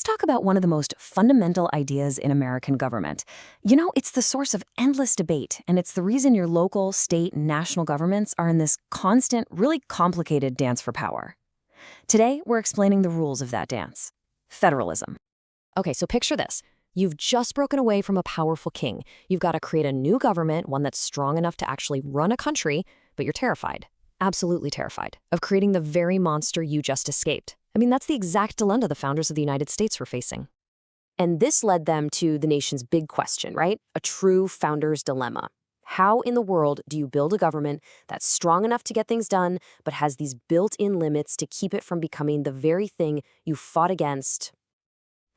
talk about one of the most fundamental ideas in American government. It's the source of endless debate, and it's the reason your local, state, and national governments are in this constant, really complicated dance for power. Today, we're explaining the rules of that dance. Federalism. Okay, so picture this. You've just broken away from a powerful king. You've got to create a new government, one that's strong enough to actually run a country, but you're terrified, absolutely terrified, of creating the very monster you just escaped. That's the exact dilemma the founders of the United States were facing. And this led them to the nation's big question, right? A true founder's dilemma. How in the world do you build a government that's strong enough to get things done, but has these built-in limits to keep it from becoming the very thing you fought against?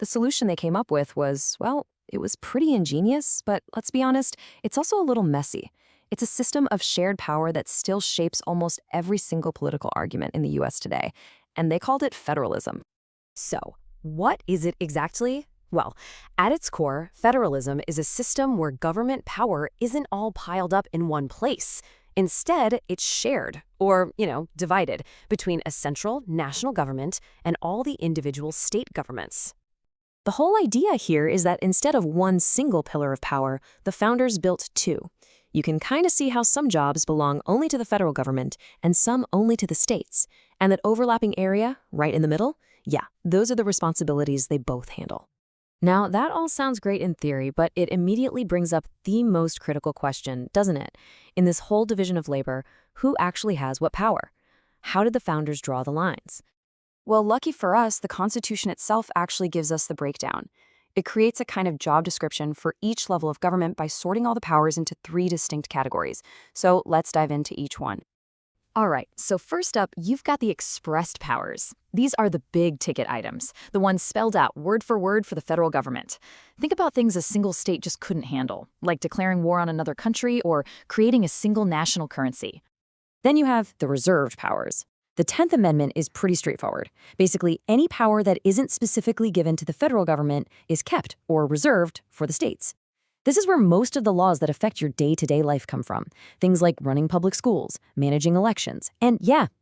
The solution they came up with was, well, it was pretty ingenious, but let's be honest, it's also a little messy. It's a system of shared power that still shapes almost every single political argument in the US today, and they called it federalism. So, what is it exactly? Well, at its core, federalism is a system where government power isn't all piled up in one place. Instead, it's shared, or, divided, between a central national government and all the individual state governments. The whole idea here is that instead of one single pillar of power, the founders built two. You can kind of see how some jobs belong only to the federal government and some only to the states. And that overlapping area, right in the middle, those are the responsibilities they both handle. Now, that all sounds great in theory, but it immediately brings up the most critical question, doesn't it? In this whole division of labor, who actually has what power? How did the founders draw the lines? Well, lucky for us, the Constitution itself actually gives us the breakdown. It creates a kind of job description for each level of government by sorting all the powers into three distinct categories. So let's dive into each one. All right, so first up, you've got the expressed powers. These are the big ticket items, the ones spelled out word for the federal government. Think about things a single state just couldn't handle, like declaring war on another country or creating a single national currency. Then you have the reserved powers. The 10th Amendment is pretty straightforward. Basically, any power that isn't specifically given to the federal government is kept or reserved for the states. This is where most of the laws that affect your day-to-day life come from. Things like running public schools, managing elections, and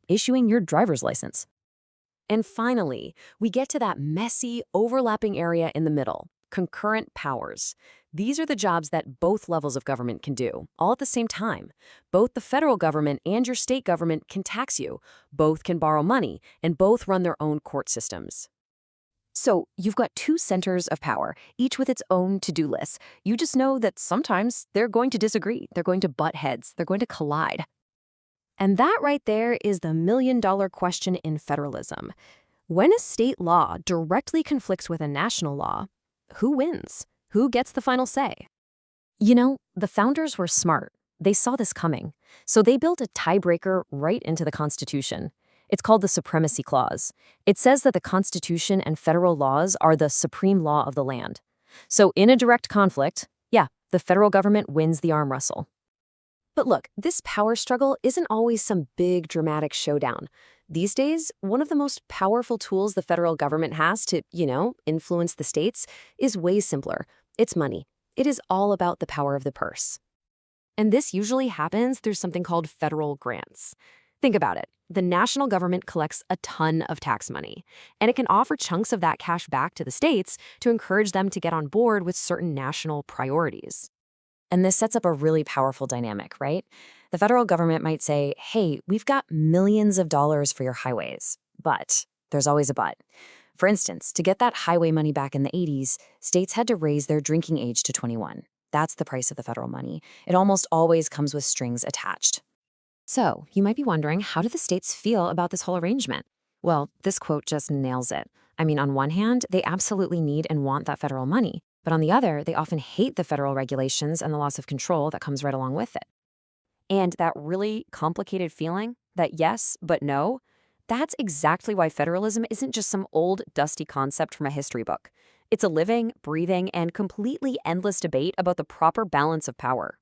issuing your driver's license. And finally, we get to that messy, overlapping area in the middle, concurrent powers. These are the jobs that both levels of government can do, all at the same time. Both the federal government and your state government can tax you, both can borrow money, and both run their own court systems. So you've got two centers of power, each with its own to-do list. You just know that sometimes they're going to disagree, they're going to butt heads, they're going to collide. And that right there is the million-dollar question in federalism. When a state law directly conflicts with a national law, who wins? Who gets the final say? The founders were smart. They saw this coming. So they built a tiebreaker right into the Constitution. It's called the Supremacy Clause. It says that the Constitution and federal laws are the supreme law of the land. So in a direct conflict, the federal government wins the arm wrestle. But look, this power struggle isn't always some big dramatic showdown. These days, one of the most powerful tools the federal government has to, influence the states is way simpler. It's money. It is all about the power of the purse. And this usually happens through something called federal grants. Think about it. The national government collects a ton of tax money, and it can offer chunks of that cash back to the states to encourage them to get on board with certain national priorities. And this sets up a really powerful dynamic, right? The federal government might say, hey, we've got millions of dollars for your highways, but there's always a but. For instance, to get that highway money back in the 80s, states had to raise their drinking age to 21. That's the price of the federal money. It almost always comes with strings attached. So, you might be wondering, how do the states feel about this whole arrangement? Well, this quote just nails it. On one hand, they absolutely need and want that federal money, but on the other, they often hate the federal regulations and the loss of control that comes right along with it. And that really complicated feeling, that yes, but no, that's exactly why federalism isn't just some old, dusty concept from a history book. It's a living, breathing, and completely endless debate about the proper balance of power.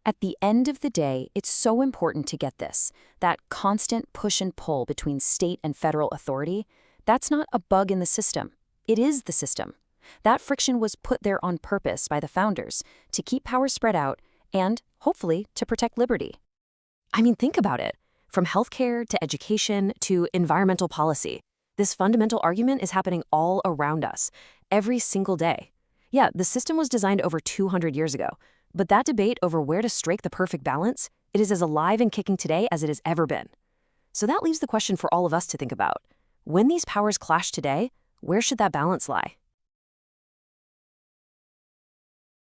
At the end of the day, it's so important to get this, that constant push and pull between state and federal authority. That's not a bug in the system. It is the system. That friction was put there on purpose by the founders to keep power spread out and, hopefully, to protect liberty. Think about it. From healthcare to education to environmental policy, This fundamental argument is happening all around us, every single day. Yeah, the system was designed over 200 years ago, but that debate over where to strike the perfect balance, it is as alive and kicking today as it has ever been. So that leaves the question for all of us to think about. When these powers clash today, where should that balance lie?